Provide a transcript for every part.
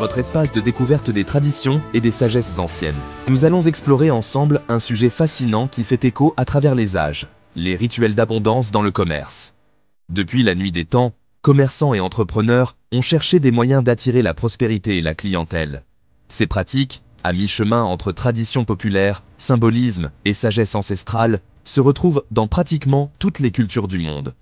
votre espace de découverte des traditions et des sagesses anciennes. Nous allons explorer ensemble un sujet fascinant qui fait écho à travers les âges, les rituels d'abondance dans le commerce. Depuis la nuit des temps, commerçants et entrepreneurs ont cherché des moyens d'attirer la prospérité et la clientèle. Ces pratiques, à mi-chemin entre tradition populaire, symbolisme et sagesse ancestrale, se retrouvent dans pratiquement toutes les cultures du monde.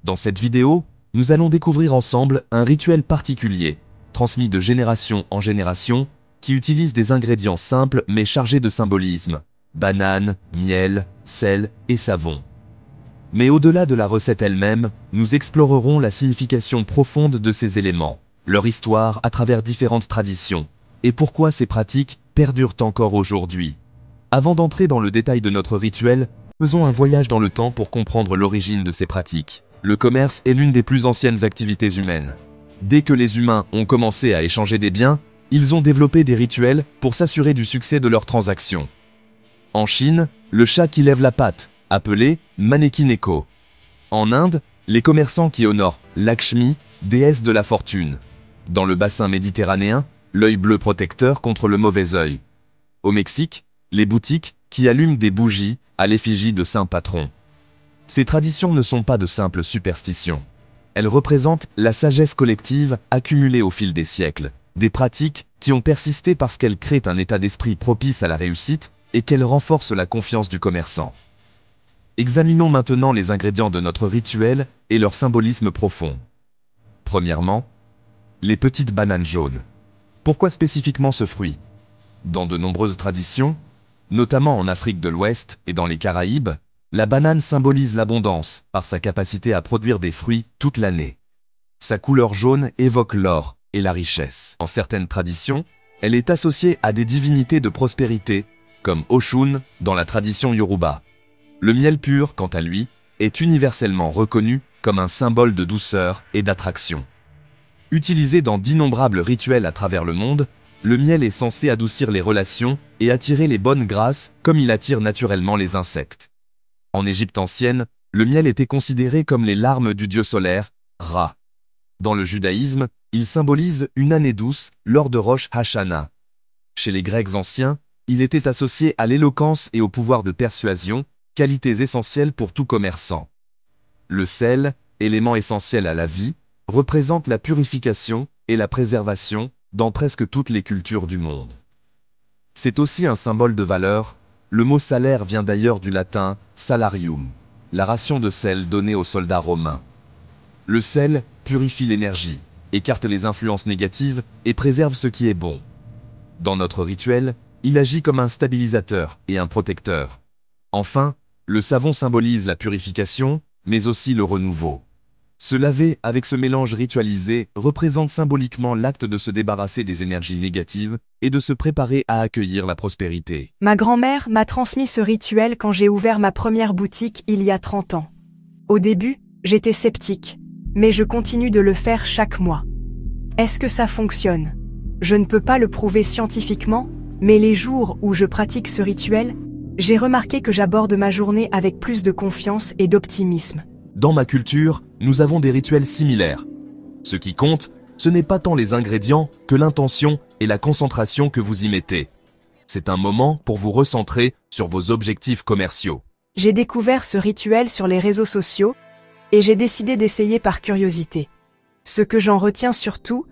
Dans cette vidéo, nous allons découvrir ensemble un rituel particulier, transmis de génération en génération, qui utilise des ingrédients simples mais chargés de symbolisme: bananes, miel, sel et savon. Mais au-delà de la recette elle-même, nous explorerons la signification profonde de ces éléments, leur histoire à travers différentes traditions, et pourquoi ces pratiques perdurent encore aujourd'hui. Avant d'entrer dans le détail de notre rituel, faisons un voyage dans le temps pour comprendre l'origine de ces pratiques. Le commerce est l'une des plus anciennes activités humaines. Dès que les humains ont commencé à échanger des biens, ils ont développé des rituels pour s'assurer du succès de leurs transactions. En Chine, le chat qui lève la patte, appelé Maneki Neko. En Inde, les commerçants qui honorent Lakshmi, déesse de la fortune. Dans le bassin méditerranéen, l'œil bleu protecteur contre le mauvais œil. Au Mexique, les boutiques qui allument des bougies à l'effigie de saint patron. Ces traditions ne sont pas de simples superstitions. Elles représentent la sagesse collective accumulée au fil des siècles, des pratiques qui ont persisté parce qu'elles créent un état d'esprit propice à la réussite et qu'elles renforcent la confiance du commerçant. Examinons maintenant les ingrédients de notre rituel et leur symbolisme profond. Premièrement, les petites bananes jaunes. Pourquoi spécifiquement ce fruit? Dans de nombreuses traditions, notamment en Afrique de l'Ouest et dans les Caraïbes, la banane symbolise l'abondance par sa capacité à produire des fruits toute l'année. Sa couleur jaune évoque l'or et la richesse. En certaines traditions, elle est associée à des divinités de prospérité, comme Oshun dans la tradition Yoruba. Le miel pur, quant à lui, est universellement reconnu comme un symbole de douceur et d'attraction. Utilisé dans d'innombrables rituels à travers le monde, le miel est censé adoucir les relations et attirer les bonnes grâces comme il attire naturellement les insectes. En Égypte ancienne, le miel était considéré comme les larmes du dieu solaire, Ra. Dans le judaïsme, il symbolise une année douce lors de Rosh Hashanah. Chez les Grecs anciens, il était associé à l'éloquence et au pouvoir de persuasion, qualités essentielles pour tout commerçant. Le sel, élément essentiel à la vie, représente la purification et la préservation dans presque toutes les cultures du monde. C'est aussi un symbole de valeur. Le mot salaire vient d'ailleurs du latin salarium, la ration de sel donnée aux soldats romains. Le sel purifie l'énergie, écarte les influences négatives et préserve ce qui est bon. Dans notre rituel, il agit comme un stabilisateur et un protecteur. Enfin, le savon symbolise la purification, mais aussi le renouveau. Se laver avec ce mélange ritualisé représente symboliquement l'acte de se débarrasser des énergies négatives et de se préparer à accueillir la prospérité. Ma grand-mère m'a transmis ce rituel quand j'ai ouvert ma première boutique il y a 30 ans. Au début, j'étais sceptique, mais je continue de le faire chaque mois. Est-ce que ça fonctionne? Je ne peux pas le prouver scientifiquement, mais les jours où je pratique ce rituel, j'ai remarqué que j'aborde ma journée avec plus de confiance et d'optimisme. Dans ma culture, nous avons des rituels similaires. Ce qui compte, ce n'est pas tant les ingrédients que l'intention et la concentration que vous y mettez. C'est un moment pour vous recentrer sur vos objectifs commerciaux. J'ai découvert ce rituel sur les réseaux sociaux et j'ai décidé d'essayer par curiosité. Ce que j'en retiens surtout,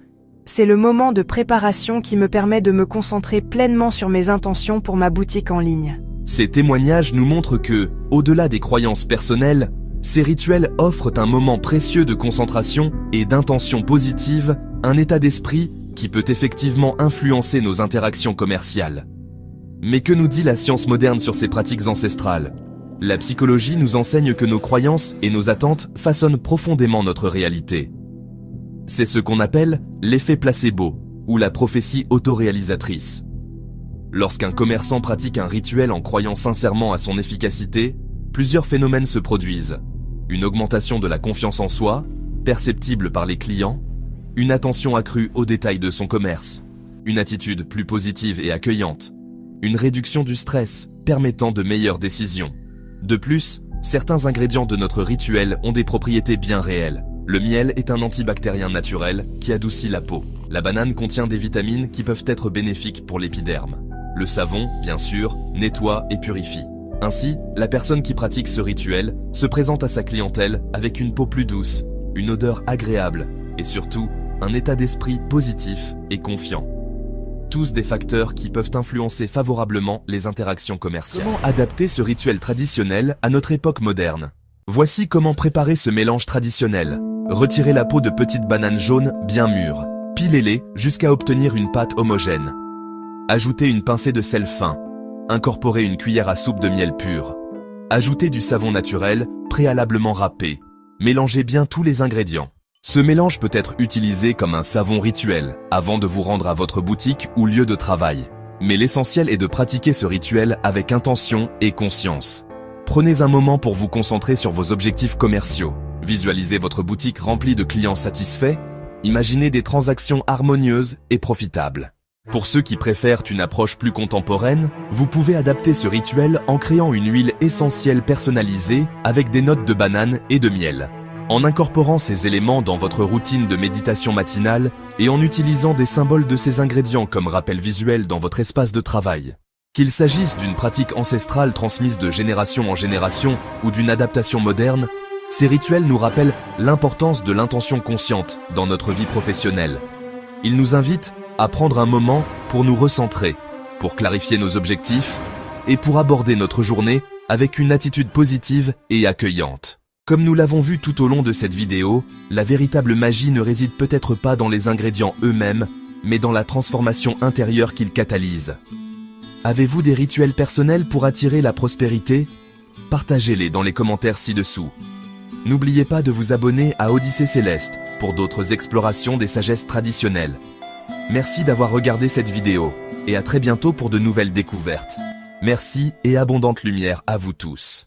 c'est le moment de préparation qui me permet de me concentrer pleinement sur mes intentions pour ma boutique en ligne. Ces témoignages nous montrent que, au-delà des croyances personnelles, ces rituels offrent un moment précieux de concentration et d'intention positive, un état d'esprit qui peut effectivement influencer nos interactions commerciales. Mais que nous dit la science moderne sur ces pratiques ancestrales? La psychologie nous enseigne que nos croyances et nos attentes façonnent profondément notre réalité. C'est ce qu'on appelle l'effet placebo, ou la prophétie autoréalisatrice. Lorsqu'un commerçant pratique un rituel en croyant sincèrement à son efficacité, plusieurs phénomènes se produisent. Une augmentation de la confiance en soi, perceptible par les clients, une attention accrue aux détails de son commerce, une attitude plus positive et accueillante, une réduction du stress permettant de meilleures décisions. De plus, certains ingrédients de notre rituel ont des propriétés bien réelles. Le miel est un antibactérien naturel qui adoucit la peau. La banane contient des vitamines qui peuvent être bénéfiques pour l'épiderme. Le savon, bien sûr, nettoie et purifie. Ainsi, la personne qui pratique ce rituel se présente à sa clientèle avec une peau plus douce, une odeur agréable et surtout, un état d'esprit positif et confiant. Tous des facteurs qui peuvent influencer favorablement les interactions commerciales. Comment adapter ce rituel traditionnel à notre époque moderne? Voici comment préparer ce mélange traditionnel. Retirez la peau de petites bananes jaunes bien mûres. Pilez-les jusqu'à obtenir une pâte homogène. Ajoutez une pincée de sel fin. Incorporez une cuillère à soupe de miel pur. Ajoutez du savon naturel, préalablement râpé. Mélangez bien tous les ingrédients. Ce mélange peut être utilisé comme un savon rituel avant de vous rendre à votre boutique ou lieu de travail. Mais l'essentiel est de pratiquer ce rituel avec intention et conscience. Prenez un moment pour vous concentrer sur vos objectifs commerciaux. Visualisez votre boutique remplie de clients satisfaits. Imaginez des transactions harmonieuses et profitables. Pour ceux qui préfèrent une approche plus contemporaine, vous pouvez adapter ce rituel en créant une huile essentielle personnalisée avec des notes de banane et de miel. En incorporant ces éléments dans votre routine de méditation matinale et en utilisant des symboles de ces ingrédients comme rappel visuel dans votre espace de travail. Qu'il s'agisse d'une pratique ancestrale transmise de génération en génération ou d'une adaptation moderne, ces rituels nous rappellent l'importance de l'intention consciente dans notre vie professionnelle. Ils nous invitent à prendre un moment pour nous recentrer, pour clarifier nos objectifs et pour aborder notre journée avec une attitude positive et accueillante. Comme nous l'avons vu tout au long de cette vidéo, la véritable magie ne réside peut-être pas dans les ingrédients eux-mêmes, mais dans la transformation intérieure qu'ils catalysent. Avez-vous des rituels personnels pour attirer la prospérité? Partagez-les dans les commentaires ci-dessous. N'oubliez pas de vous abonner à Odyssée Céleste pour d'autres explorations des sagesses traditionnelles. Merci d'avoir regardé cette vidéo et à très bientôt pour de nouvelles découvertes. Merci et abondante lumière à vous tous.